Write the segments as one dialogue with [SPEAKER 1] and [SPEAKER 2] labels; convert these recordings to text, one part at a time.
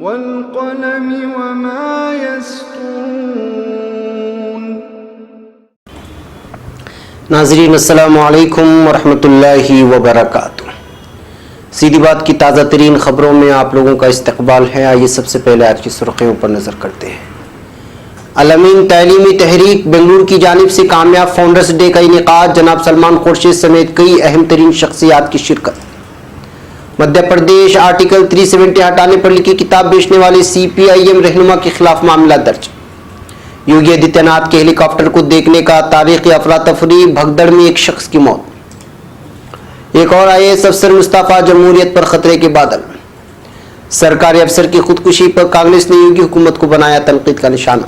[SPEAKER 1] वल्क़लमि वमा यस्तुरून।
[SPEAKER 2] नाज़रीन अस्सलामु अलैकुम वरहमतुल्लाहि वबरकातुहू। सीधी बात की ताज़ा तरीन ख़बरों में आप लोगों का इस्तकबाल है। आइए सबसे पहले आज की सुर्खियों पर नज़र करते हैं। अल-अमीन तैलीमी तहरीक बेंगलुरु की जानिब से कामयाब फाउंडर्स डे का इनेकाद, जनाब सलमान खुर्शीद समेत कई अहम तरीन शख्सियात की शिरकत। मध्य प्रदेश आर्टिकल 370 हटाने पर लिखी किताब बेचने वाले CPIM रहनुमा के खिलाफ मामला दर्ज। योगी आदित्यनाथ के हेलीकॉप्टर को देखने का तारीखी अफरा तफरी, भगदड़ में एक शख्स की मौत। एक और IAS अफसर मुस्तफा, जमहूरियत पर खतरे के बादल। सरकारी अफसर की खुदकुशी पर कांग्रेस ने योगी हुकूमत को बनाया तनकीद का निशाना।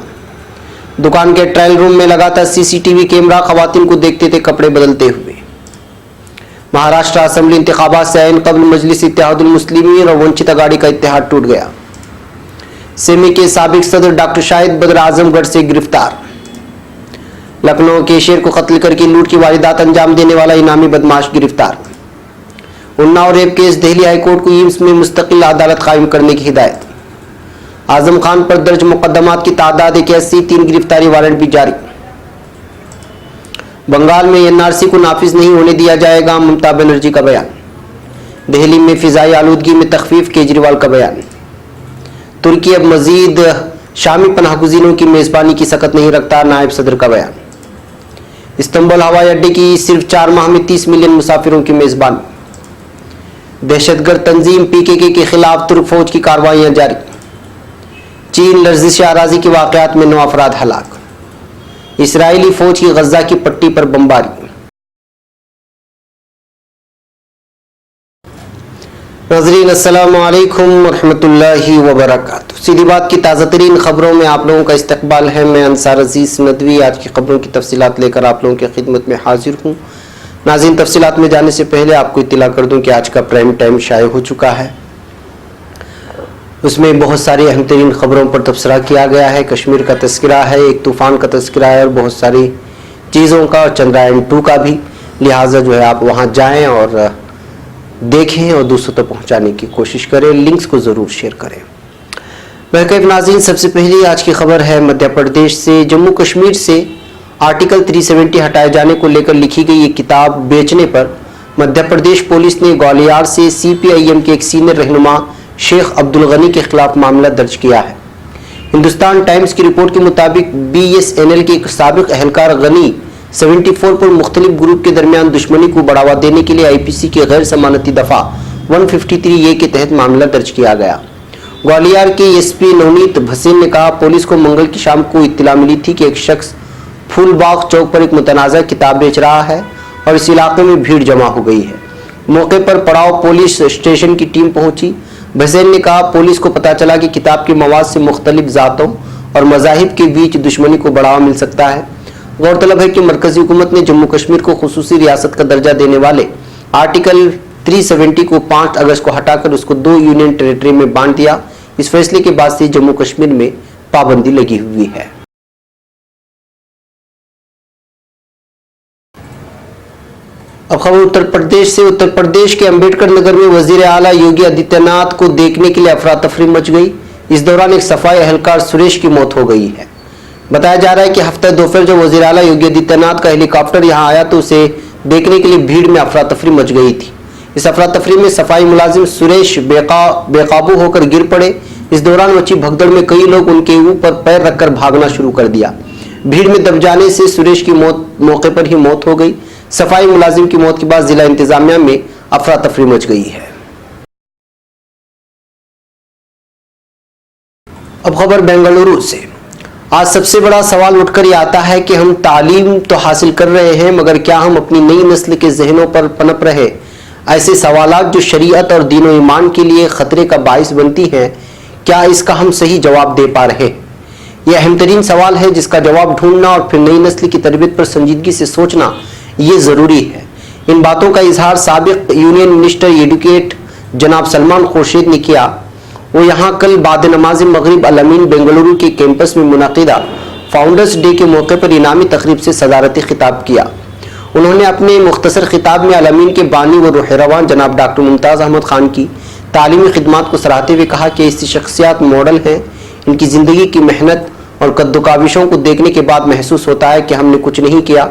[SPEAKER 2] दुकान के ट्रायल रूम में लगा था CCTV कैमरा, खवातीन को देखते थे कपड़े बदलते हुए। महाराष्ट्र असेंबली इंतखाबात से ऐन कबल मजलिस इत्तेहादुल मुस्लिमीन और वंचित अघाड़ी का इत्तेहाद टूट गया। सेमी के साबिक सदर डॉक्टर शाहिद बदर आजमगढ़ से गिरफ्तार। लखनऊ के शेर को कत्ल करके लूट की वारदात अंजाम देने वाला इनामी बदमाश गिरफ्तार। Unnao rape case, Delhi high court को एम्स में मुस्तकिल अदालत कायम करने की हिदायत। आजम खान पर दर्ज मुकदमात की तादाद 81, 3 गिरफ्तारी वारंट भी जारी। बंगाल में NRC को नाफिज नहीं होने दिया जाएगा, ममता बनर्जी का बयान। दिल्ली में फिजाई आलूदगी में तखफीफ, केजरीवाल का बयान। तुर्की अब मजीद शामी पनाहगुज़ीनों की मेज़बानी की सकत नहीं रखता, नायब सदर का बयान। इस्तांबुल हवाई अड्डे की सिर्फ 4 माह में 30 मिलियन मुसाफिरों की मेज़बानी। दहशतगर्द तंजीम PKK के खिलाफ तुर्क फौज की कार्रवाइयां जारी। चीन लर्जिश आराजी के वाक़यात में 9 अफराद हलाक। इसराइली फौज की गजा की पट्टी पर बमबारी। नाज़रीन अस्सलामु अलैकुम वरहमतुल्लाहि वबरकातुहू। सीधी बात की ताज़ा तरीन खबरों में आप लोगों का इस्तकबाल है। मैं अंसार अजीज नदवी आज की खबरों की तफसीलात लेकर आप लोगों की खिदमत में हाजिर हूँ। नाज़रीन, तफसीलात में जाने से पहले आपको इत्तला कर दूँ कि आज का प्राइम टाइम शाये हो चुका है। उसमें बहुत सारी अहम तरीन खबरों पर तबसरा किया गया है। कश्मीर का तस्करा है, एक तूफ़ान का तस्करा है और बहुत सारी चीज़ों का, और चंद्रयान 2 का भी। लिहाजा जो है आप वहाँ जाएं और देखें और दूसरों तक पहुँचाने की कोशिश करें। लिंक्स को ज़रूर शेयर करें। महकम नाज़रीन, सबसे पहले आज की खबर है मध्य प्रदेश से। जम्मू कश्मीर से आर्टिकल 370 हटाए जाने को लेकर लिखी गई एक किताब बेचने पर मध्य प्रदेश पुलिस ने ग्वालियर से CPIM के एक सीनियर रहनुमा शेख अब्दुल गनी के खिलाफ मामला दर्ज किया है। हिंदुस्तान टाइम्स की रिपोर्ट के मुताबिक BSNL के एक साबिक अहलकार गनी 74 पर मुख्तलिफ ग्रुप के दरमियान दुश्मनी को बढ़ावा देने के लिए IPC के गैर जमानती दफा 153A के तहत मामला दर्ज किया गया। ग्वालियर के SP नवनीत भसीन ने कहा, पुलिस को मंगल की शाम को इत्तला मिली थी कि एक शख्स फूलबाग चौक पर एक मुतनाज़ा किताब बेच रहा है और इस इलाके में भीड़ जमा हो गई है। मौके पर पड़ाव पुलिस स्टेशन की टीम पहुंची। भसीन ने कहा, पुलिस को पता चला कि किताब के मवाद से मुख्तलिफ ज़ातों और मज़ाहिब के बीच दुश्मनी को बढ़ावा मिल सकता है। गौरतलब है कि मरकजी हुकूमत ने जम्मू कश्मीर को खुसूसी रियासत का दर्जा देने वाले आर्टिकल 370 को 5 अगस्त को हटाकर उसको 2 यूनियन टेरिटरी में बांट दिया। इस फैसले के बाद से जम्मू कश्मीर में पाबंदी लगी हुई है। अब खबर उत्तर प्रदेश से। उत्तर प्रदेश के अंबेडकर नगर में वजीर आला योगी आदित्यनाथ को देखने के लिए अफरा तफरी मच गई। इस दौरान एक सफाई एहलकार सुरेश की मौत हो गई है। बताया जा रहा है कि हफ्ते दोपहर जब वजीर आला योगी आदित्यनाथ का हेलीकॉप्टर यहां आया तो उसे देखने के लिए भीड़ में अफरा तफरी मच गई थी। इस अफरा तफरी में सफाई मुलाजिम सुरेश बेकाबू होकर गिर पड़े। इस दौरान मची भगदड़ में कई लोग उनके ऊपर पैर रखकर भागना शुरू कर दिया। भीड़ में दब जाने से सुरेश की मौके पर ही मौत हो गई। सफाई मुलाजिम की मौत के बाद जिला इंतजामिया में अफरा तफरी मच गई है। अब खबर बेंगलुरु से। आज सबसे बड़ा सवाल उठकर यह आता है कि हम तालीम तो हासिल कर रहे हैं, मगर क्या हम अपनी नई नस्ल के जहनों पर पनप रहे ऐसे सवालात जो शरीयत और दीन और ईमान के लिए खतरे का बाइस बनती हैं, क्या इसका हम सही जवाब दे पा रहे हैं? यह अहम तरीन सवाल है जिसका जवाब ढूंढना और फिर नई नस्ल की तरबियत पर संजीदगी से सोचना ये ज़रूरी है। इन बातों का इजहार साबिक यूनियन मिनिस्टर एडुकेट जनाब सलमान खुर्शीद ने किया। वो यहाँ कल बाद नमाज मगरिब अल-अमीन बेंगलुरु के कैंपस में मुनाकिदा फाउंडर्स डे के मौके पर इनामी तकरीब से सदारती खिताब किया। उन्होंने अपने मुख्तसर खिताब में अल-अमीन के बानी व रूह रवान जनाब डॉक्टर मुमताज़ अहमद खान की तालीमी खिदमात को सराहते हुए कहा कि ऐसी शख्सियत मॉडल हैं, इनकी ज़िंदगी की मेहनत और कद्दोकाविशों को देखने के बाद महसूस होता है कि हमने कुछ नहीं किया।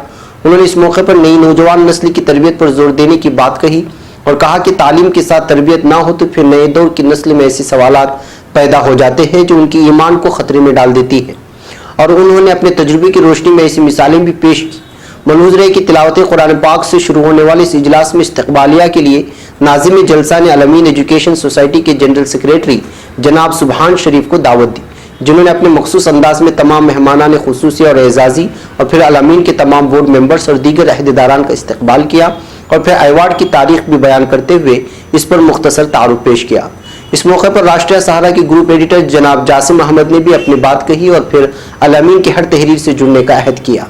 [SPEAKER 2] उन्होंने इस मौके पर नई नौजवान नस्ल की तरबियत पर जोर देने की बात कही और कहा कि तालीम के साथ तरबियत ना हो तो फिर नए दौर की नस्ल में ऐसे सवालात पैदा हो जाते हैं जो उनकी ईमान को खतरे में डाल देती है। और उन्होंने अपने तजुर्बे की रोशनी में ऐसी मिसालें भी पेश की। मलूज रहे कि तिलावत कुरान पाक से शुरू होने वाले इस इजलास में इस्तकबालिया के लिए नाज़िम जलसा ने अलमीन एजुकेशन सोसाइटी के जनरल सेक्रेटरी जनाब सुबहान शरीफ को दावत दी, जिन्होंने अपने मखसूस अंदाज में तमाम मेहमानान खुसूसी और एजाजी और फिर अलमीन के तमाम बोर्ड मेंबर्स और दीगर अहदेदारान का इस्तकबाल किया और फिर अवार्ड की तारीख भी बयान करते हुए इस पर मुख्तसर तारुफ पेश किया। इस मौके पर राष्ट्रीय सहारा के ग्रुप एडिटर जनाब जासिम अहमद ने भी अपनी बात कही और फिर अलमीन की हर तहरीर से जुड़ने का अहद किया।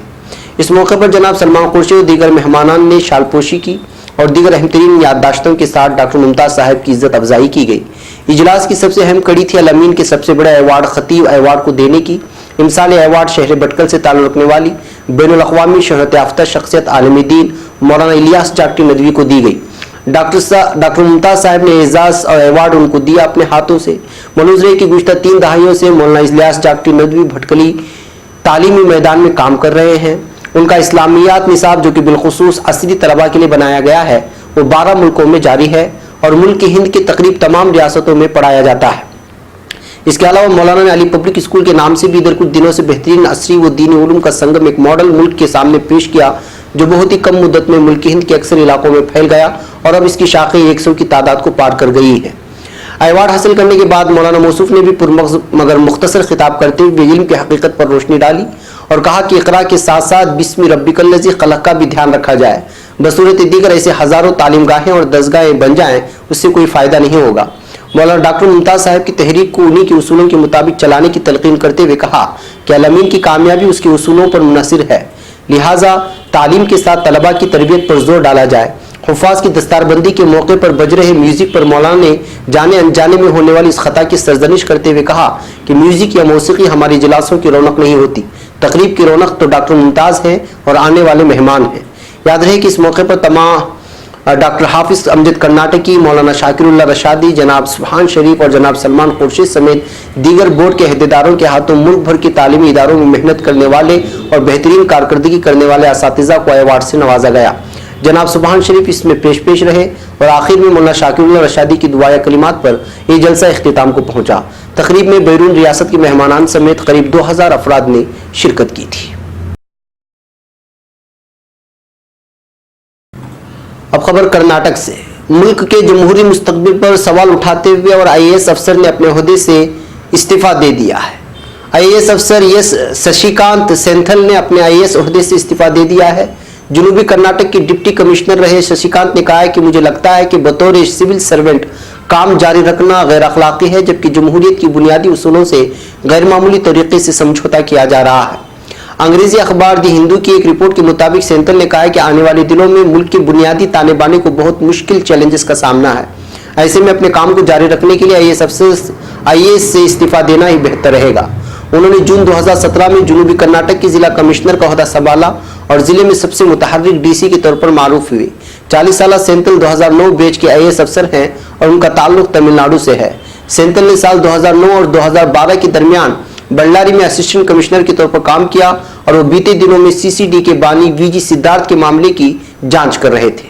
[SPEAKER 2] इस मौके पर जनाब सलमान खुर्शीद और दीगर मेहमानान ने शालपोशी की और दीगर अहम तरीन याददाश्तों के साथ डॉक्टर मुमताज साहब की इज्जत अफजाई की गई। इजलास की सबसे अहम कड़ी थी अलमीन के सबसे बड़े अवार्ड खतीब अवार्ड को देने की। इमसाल अवार्ड शहर भटकल से ताल्लुक़ रखने वाली बैनुल अक़वामी शहरत याफ्ता शख्सियत आलमी दीन मौलाना इलियास जागटी नदवी को दी गई। डॉक्टर मुमताज साहब ने एजाज और अवार्ड उनको दिया अपने हाथों से। मलूज रहे कि गुज़श्ता 3 दहाइयों से मौलाना इलियास जागटी नदवी भटकली तालीमी मैदान में काम कर रहे हैं। उनका इस्लामियात निसाब जो कि बिलखुसूस असली तलबा के लिए बनाया गया है वो 12 मुल्कों में जारी है और मुल्क हिंद के तकरीब तमाम रियासतों में पढ़ाया जाता है। इसके अलावा मौलाना ने अली पब्लिक स्कूल के नाम से भी इधर कुछ दिनों से बेहतरीन असरी व दीनी उलूम का संगम एक मॉडल मुल्क के सामने पेश किया जो बहुत ही कम मुद्दत में मुल्क हिंद के अक्सर इलाकों में फैल गया और अब इसकी शाखें 100 की तादाद को पार कर गई है। अवार्ड हासिल करने के बाद मौलाना मौसूफ ने भी पुरमग़ज़ मगर मुख्तसर खिताब करते हुए इल्म की हकीकत पर रोशनी डाली और कहा कि इक़रा के साथ साथ बिस्मि रब्बिकल लज़ी ख़लक़ का भी ध्यान रखा जाए। बसूरत दीगर ऐसे हज़ारों तालीमगाहें और दरसगाहें बन जाएं उससे कोई फ़ायदा नहीं होगा। मौलाना डॉक्टर मुमताज़ साहब की तहरीक को उन्हीं के उसूलों के मुताबिक चलाने की तलक़ीन करते हुए कहा कि अलमीन की कामयाबी उसके उसूलों पर मुनहसर है, लिहाजा तालीम के साथ तलबा की तरबियत पर जोर डाला जाए। हुफ़ाज़ की दस्तारबंदी के मौके पर बज रहे म्यूज़िक पर मौलाना ने जाने अनजाने में होने वाली इस खता की सरजनिश करते हुए कहा कि म्यूज़िक या मौसीकी हमारे इजलासों की रौनक नहीं होती, तकरीब की रौनक तो डॉक्टर मुमताज़ है और आने वाले मेहमान हैं। याद रहे कि इस मौके पर तमाम डॉक्टर हाफिज अमजद कर्नाटकी, मौलाना शाकिरुल्लाह रशादी, जनाब सुबहान शरीफ और जनाब सलमान खुर्शीद समेत दीगर बोर्ड के अहदेदारों के हाथों मुल्क भर के तालीमी इदारों में मेहनत करने वाले और बेहतरीन कारकर्दगी करने वाले असातिज़ा को अवार्ड से नवाजा गया। जनाब सुबहान शरीफ इसमें पेश रहे और आखिर में मौलाना शाकिरुल्लाह रशादी की दुआया कलिमात पर यह जलसा इख्तिताम को पहुंचा। तकरीब में बैरून रियासत के मेहमानान समेत करीब 2000 अफराद ने शिरकत की थी। अब खबर कर्नाटक से। मुल्क के जमहूरी मुस्तकबिल पर सवाल उठाते हुए और IAS अफसर ने अपने ओहदे से इस्तीफा दे दिया है। IAS अफसर एस शशिकांत सेंथल ने अपने IAS ओहदे से इस्तीफा दे दिया है। जनूबी कर्नाटक के डिप्टी कमिश्नर रहे शशिकांत ने कहा है कि मुझे लगता है कि बतौर सिविल सर्वेंट काम जारी रखना गैर अखलाकी है, जबकि जमहूरियत की बुनियादी उसूलों से गैर मामूली तरीके से समझौता किया जा रहा है। अंग्रेजी अखबार दी हिंदू की एक रिपोर्ट के मुताबिक सेंथल ने कहा है कि आने वाले दिनों में मुल्क के बुनियादी ताने बाने को बहुत मुश्किल चैलेंजेस का सामना है। ऐसे में अपने काम को जारी रखने के लिए IAS से इस्तीफा देना ही बेहतर रहेगा। उन्होंने जून 2017 में जनूबी कर्नाटक के जिला कमिश्नर का ओहदा संभाला और जिले में सबसे मुतहर्रिक DC के तौर पर मारूफ हुए। 40 साल सेंथल 2009 बैच के IAS अफसर हैं और उनका ताल्लुक तमिलनाडु से है। सेंथल ने साल 2009 और 2012 के दरमियान बल्लारी में असिस्टेंट कमिश्नर के तौर पर काम किया और वो बीते दिनों में CCD के बानी VG सिद्धार्थ के मामले की जांच कर रहे थे।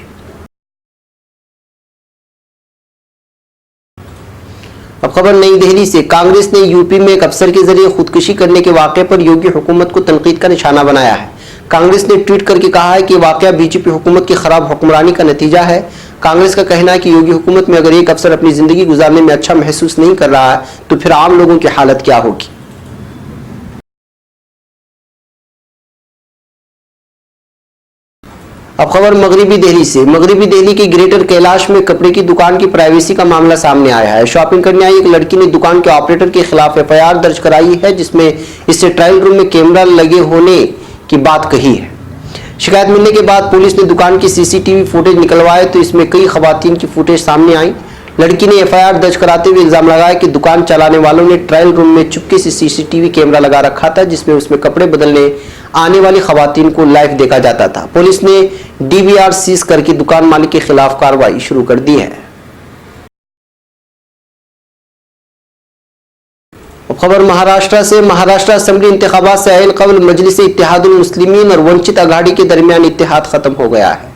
[SPEAKER 2] अब खबर नई दिल्ली से। कांग्रेस ने यूपी में एक अफसर के जरिए खुदकुशी करने के वाक़े पर योगी हुकूमत को तनकीद का निशाना बनाया है। कांग्रेस ने ट्वीट करके कहा है कि वाक़या बीजेपी हुकूमत की खराब हुक्मरानी का नतीजा है। कांग्रेस का कहना है कि योगी हुकूमत में अगर एक अफसर अपनी जिंदगी गुजारने में अच्छा महसूस नहीं कर रहा है तो फिर आम लोगों की हालत क्या होगी। अब खबर मगरिबी दिल्ली से। मगरिबी दिल्ली की ग्रेटर कैलाश में कपड़े की दुकान की प्राइवेसी का मामला सामने आया है। शॉपिंग करने आई एक लड़की ने दुकान के ऑपरेटर के खिलाफ FIR दर्ज कराई है, जिसमें इससे ट्रायल रूम में कैमरा लगे होने की बात कही है। शिकायत मिलने के बाद पुलिस ने दुकान की CCTV फुटेज निकलवाए तो इसमें कई खवातीन की फुटेज सामने आई। लड़की ने FIR दर्ज कराते हुए इल्जाम लगाया कि दुकान चलाने वालों ने ट्रायल रूम में चुपके से CCTV कैमरा लगा रखा था, जिसमें उसमें कपड़े बदलने आने वाली खवातीन को लाइव देखा जाता था। पुलिस ने DVR सीज करके दुकान मालिक के खिलाफ कार्रवाई शुरू कर दी है। खबर महाराष्ट्र से। महाराष्ट्र असेंबली इंतखाबात से अहल कबल मजलिस इत्तेहादुल मुस्लिमीन और वंचित अघाड़ी के दरमियान इत्तेहाद खत्म हो गया है।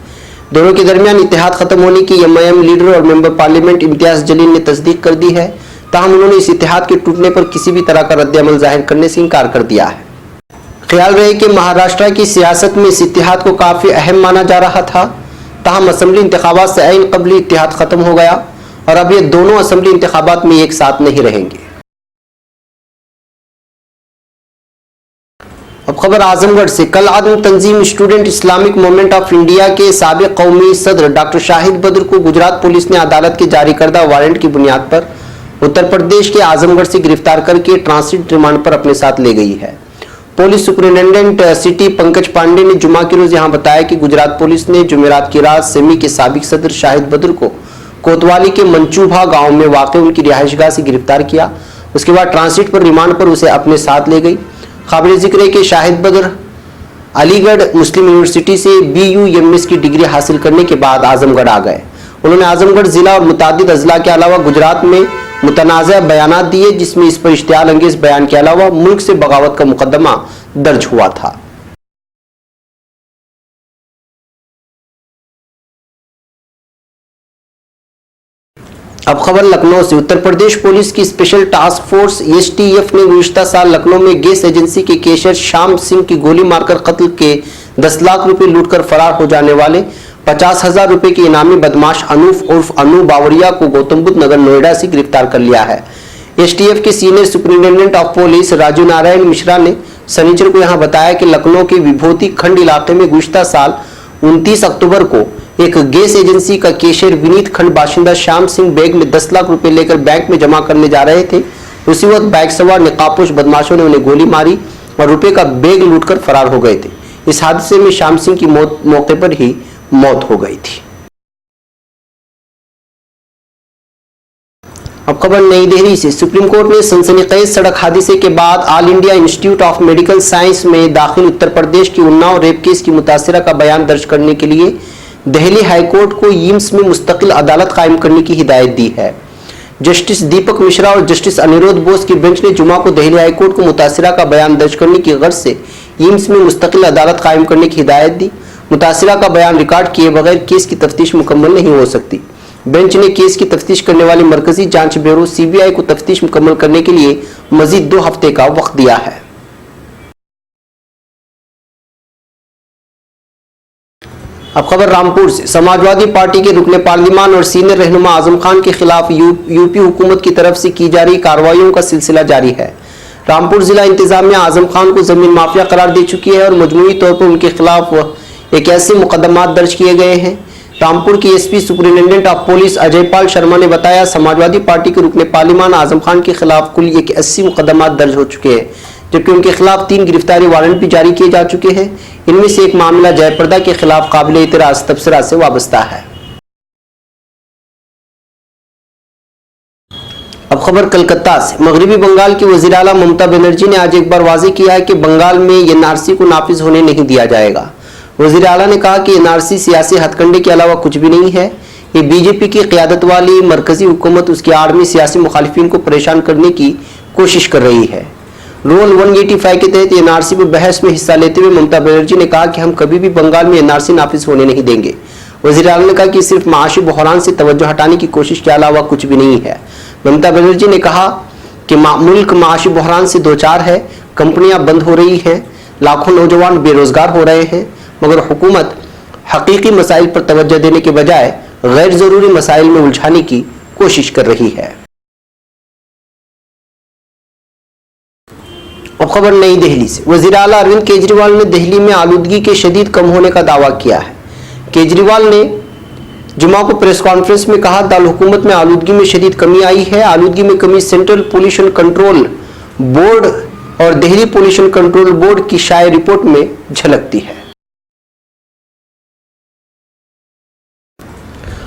[SPEAKER 2] दोनों के दरमियान इत्तेहाद खत्म होने की एमआईएम लीडर और मेंबर पार्लियामेंट इम्तियाज जलील ने तस्दीक कर दी है। ताहम उन्होंने इस इत्तेहाद के टूटने पर किसी भी तरह का रद्द-ए-अमल जाहिर करने से इनकार कर दिया है। ख्याल रहे कि महाराष्ट्र की सियासत में इस इत्तेहाद को काफी अहम माना जा रहा था। ताहम असेंबली इंतखाबात से अहल कबल इत्तेहाद खत्म हो गया और अब ये दोनों असेंबली इंतखाबात में एक साथ नहीं रहेंगे। अब खबर आजमगढ़ से। कल आदम तंजीम student Islamic movement of India के साबिक कौमी सदर डॉक्टर शाहिद बद्र को गुजरात पुलिस ने अदालत के जारी करदा वारंट की बुनियाद पर उत्तर प्रदेश के आजमगढ़ से गिरफ्तार करके ट्रांसिट रिमांड पर अपने साथ ले गई है। Police superintendent city Pankaj Pande ने जुमा के रोज यहां बताया कि गुजरात पुलिस ने जुमेरात की रात सेमी के साबिक सदर शाहिद बद्र को कोतवाली के मंचूभा गांव में वाक़ उनकी रिहाइशगाह से गिरफ्तार किया। उसके बाद ट्रांसिट पर रिमांड पर उसे अपने साथ ले गई। काबिल जिक्र है कि शाहिद बद्र अलीगढ़ मुस्लिम यूनिवर्सिटी से BUMS की डिग्री हासिल करने के बाद आजमगढ़ आ गए। उन्होंने आजमगढ़ जिला और मुतादिद अजला के अलावा गुजरात में मुतनाज़ा बयानात दिए, जिसमें इस पर इश्तियाल अंगेज बयान के अलावा मुल्क से बगावत का मुकदमा दर्ज हुआ था। अब खबर लखनऊ से। उत्तर प्रदेश पुलिस की स्पेशल टास्क फोर्स STF ने गुज़िश्ता साल लखनऊ में गैस एजेंसी के कैशियर श्याम सिंह की गोली मारकर कत्ल के 10 लाख रुपए लूटकर फरार हो जाने वाले 50,000 रुपए के इनामी बदमाश अनूफ उर्फ अनु बावरिया को गौतम बुद्ध नगर नोएडा से गिरफ्तार कर लिया है। STF के senior superintendent of police Raju Narayan Mishra ने शनिवार को यहां बताया कि लखनऊ के विभूति खंड इलाके में गुज़िश्ता साल 29 अक्टूबर को एक गैस एजेंसी का कैशियर विनीत खंड बाशिंदा श्याम सिंह बैग में 10 लाख रुपए लेकर बैंक में जमा करने जा रहे थे। उसी वक्त बाइक सवार नकाबपोश बदमाशों ने उन्हें गोली मारी और रुपए का बैग लूटकर फरार हो गए थे। इस हादसे में श्याम सिंह की मौके पर ही मौत हो गई थी। अब खबर नई दिल्ली से। सुप्रीम कोर्ट ने सनसनीखेज सड़क हादसे के बाद all India institute of medical science में दाखिल उत्तर प्रदेश की उन्नाव रेप केस की मुतासिरा का बयान दर्ज करने के लिए दिल्ली हाईकोर्ट को एम्स में मुस्तकिल अदालत कायम करने की हिदायत दी है। जस्टिस दीपक मिश्रा और जस्टिस अनिरुद्ध बोस की बेंच ने जुमा को दिल्ली हाईकोर्ट को मुतासिरा का बयान दर्ज करने की गर्ज से एम्स में मुस्तकिल अदालत कायम करने की हिदायत दी। मुतासिरा का बयान रिकॉर्ड किए बगैर केस की तफ्तीश मुकम्मल नहीं हो सकती। बेंच ने केस की तफ्तीश करने वाली मरकजी जांच ब्यूरो CBI को तफ्तीश मुकम्मल करने के लिए मजीद 2 हफ्ते का वक्त दिया है। अब खबर रामपुर से। समाजवादी पार्टी के रुकने पार्लिमान और सीनियर रहनुमा आजम खान के खिलाफ यूपी हुकूमत की तरफ से की जा रही कार्रवाइयों का सिलसिला जारी है। रामपुर जिला इंतजामिया आजम खान को जमीन माफिया करार दे चुकी है और मजमूई तौर पर उनके खिलाफ 81 मुकदमात दर्ज किए गए हैं। रामपुर के SP superintendent of police Ajay Pal Sharma ने बताया, समाजवादी पार्टी के रुकने पार्लिमान आजम खान के खिलाफ कुल 81 मुकदमात दर्ज हो चुके हैं, जबकि उनके खिलाफ 3 गिरफ्तारी वारंट भी जारी किए जा चुके हैं। इनमें से एक मामला जयप्रदा के खिलाफ काबिल इतराज तबसरा से वाबस्ता है। अब खबर कलकत्ता से। मगरबी बंगाल की वज़ीर आला ममता बनर्जी ने आज एक बार वाज़ेह किया है कि बंगाल में NRC को नाफिज होने नहीं दिया जाएगा। वज़ीर आला ने कहा कि NRC सियासी हथकंडे के अलावा कुछ भी नहीं है। ये BJP की क़यादत वाली मरकजी हुकूमत उसकी आड़ में सियासी मुखालिफिन को परेशान करने की कोशिश कर रही है। रूल 185 के तहत NRC पर बहस में हिस्सा लेते हुए ममता बनर्जी ने कहा कि हम कभी भी बंगाल में NRC नाफिज होने नहीं देंगे। वज़ीर आला ने कहा कि सिर्फ माशी बहरान से तवज्जो हटाने की कोशिश के अलावा कुछ भी नहीं है। ममता बनर्जी ने कहा कि मुल्क माशी बहरान से दो चार है, कंपनियां बंद हो रही हैं, लाखों नौजवान बेरोजगार हो रहे हैं, मगर हुकूमत हकीकी मसाइल पर तवज्जो देने के बजाय गैर जरूरी मसाइल में उलझाने की कोशिश कर रही है। अब खबर नई दिल्ली से। वज़ीर आला अरविंद केजरीवाल ने दिल्ली में आलूदगी के शदीद कम होने का दावा किया है। केजरीवाल ने जुमा को प्रेस कॉन्फ्रेंस में कहा, दारुल हुकूमत में आलूदगी में शदीद कमी आई है। आलूदगी में कमी सेंट्रल पोल्यूशन कंट्रोल बोर्ड और दिल्ली पोल्यूशन कंट्रोल बोर्ड की शाया रिपोर्ट में झलकती है।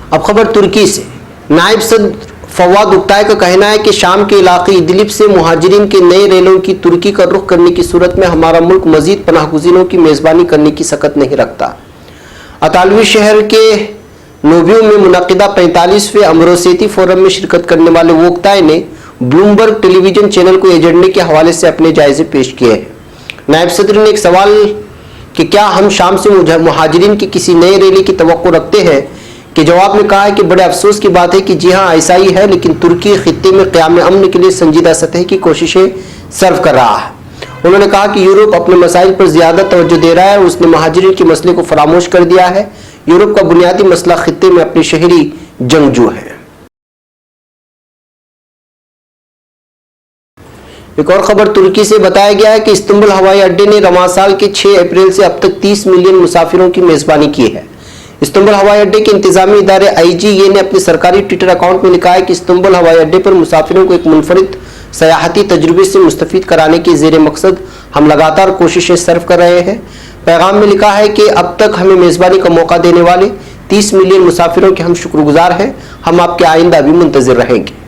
[SPEAKER 2] अब खबर तुर्की से। नायब सदर फवाद उक्ताई का कहना है कि शाम के इलाके इदलिब से मुहाजिरीन के नए रेलों की तुर्की का रुख करने की सूरत में हमारा मुल्क मजीद पनाहगुज़ीनों की मेज़बानी करने की सकत नहीं रखता। अतालवी शहर के नोबियो में मुनक़िदा 45वें अमरोसेती फोरम में शिरकत करने वाले वोक्ताई ने ब्लूमबर्ग टेलीविजन चैनल को एजेंडे के हवाले से अपने जायजे पेश किए हैं। नायब सदर ने एक सवाल कि क्या हम शाम से मुहाजिरीन की किसी नई रैली की तवक्को रखते हैं के जवाब में कहा है कि बड़े अफसोस की बात है कि जी हाँ ऐसा ही है, लेकिन तुर्की खित्ते में क़याम अमन के लिए संजीदा सतह की कोशिशें सर्व कर रहा है। उन्होंने कहा कि यूरोप अपने मसाइल पर ज्यादा तवज्जो दे रहा है, उसने महाजिरीन के मसले को फरामोश कर दिया है। यूरोप का बुनियादी मसला खित्ते में अपने शहरी जंगजू है। एक और खबर तुर्की से बताया गया है कि इस्तांबुल हवाई अड्डे ने रवां साल के 6 अप्रैल से अब तक 30 मिलियन मुसाफिरों की मेजबानी की है। इस्तांबुल हवाई अड्डे के इंतजामी इदारे IGA ने अपने सरकारी ट्विटर अकाउंट में लिखा है कि इस्तांबुल हवाई अड्डे पर मुसाफिरों को एक मुनफरिद सयाहती तजुर्बे से मुस्तफीद कराने के ज़ेर मकसद हम लगातार कोशिशें सर्व कर रहे हैं। पैगाम में लिखा है कि अब तक हमें मेज़बानी का मौका देने वाले 30 मिलियन मुसाफिरों के हम शुक्रगुजार हैं। हम आपके आइंदा भी मुंतज़िर रहेंगे।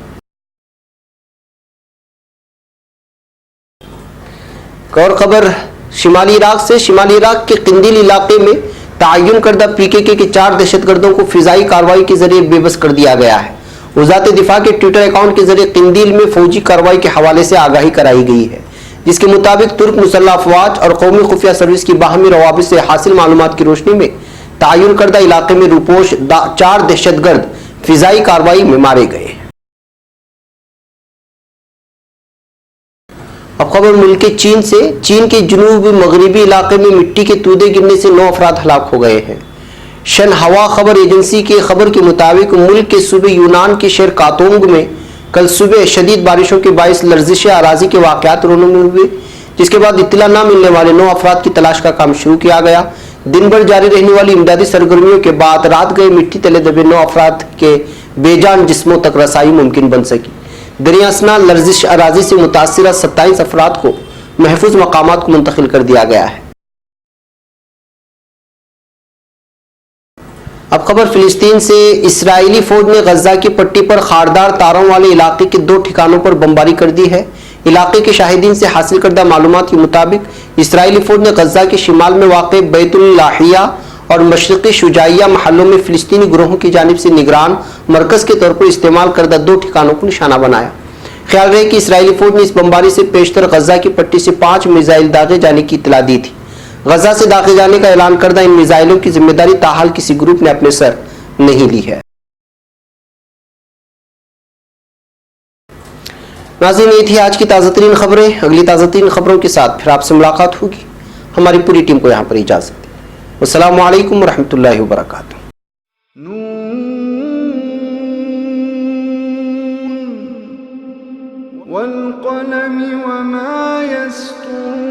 [SPEAKER 2] और खबर शिमाली इराक से। शिमाली इराक के किंदिल इलाके में तयन करदा PKK के 4 दहशतगर्दों को फिजाई कार्रवाई के जरिए बेबस कर दिया गया है। वज़ारत दिफा के ट्विटर अकाउंट के जरिए किंदिल में फौजी कार्रवाई के हवाले से आगाही कराई गई है, जिसके मुताबिक तुर्क मुसल्लह अफवाज और कौमी खुफिया सर्विस की बाहमी रवाबित से हासिल मालूमात की रोशनी में तयन करदा इलाके में रूपोश 4 दहशतगर्द फिजाई कार्रवाई में मारे गए। अब खबर मुल्क चीन से। चीन के जनूबी मगरबी इलाके में मिट्टी के तूदे गिरने से 9 अफराद हलाक हो गए हैं। शनहवा खबर एजेंसी के खबर के मुताबिक मुल्क के सूबे यूनान के शहर कातोंग में कल सुबह शदीद बारिशों के बायस लर्जिश अराजी के वाक़यात रोनूमा हुए, जिसके बाद इत्तला न मिलने वाले 9 अफराद की तलाश का काम शुरू किया गया। दिन भर जारी रहने वाली इमदादी सरगर्मियों के बाद रात गए मिट्टी तले दबे 9 अफराद के बेजान जिस्मों तक रसाई मुमकिन बन सकी। दरियासना लर्जिश अराजी से मुतासिरा 27 अफराद को महफूज मकामात को मुंतकिल कर दिया गया है। अब खबर फिलिस्तीन से। इसराइली फौज ने गजा की पट्टी पर खारदार तारों वाले इलाके के 2 ठिकानों पर बमबारी कर दी है। इलाके के शाहिदीन से हासिल करदा मालूमात के मुताबिक इसराइली फौज ने गजा के शिमाल में वाक़े बैतुल लाहिया और मशरक़ी शुजाइया महलों में फिलिस्तीनी ग्रोहों की जानिब से निगरान मरकज़ के तौर पर इस्तेमाल करदा 2 ठिकानों को निशाना बनाया। ख्याल रहे कि इसराइली फौज ने इस बमबारी से पेशतर गजा की पट्टी से 5 मिसाइल दागे जाने की इत्तला दी थी। गजा से दागे जाने का ऐलान करदा इन मिसाइलों की जिम्मेदारी ताहाल किसी ग्रुप ने अपने सर नहीं ली है। नाज़रीन, ये थी आज की ताज़ा तरीन खबरें। अगली ताज़ा तरीन खबरों के साथ फिर आपसे मुलाकात होगी। हमारी पूरी टीम को यहाँ पर इजाज़त दी। अस्सलामु अलैकुम रहमतुल्लाहि व बरकातुहू।
[SPEAKER 1] वल क़लमि वमा यस्तुरून।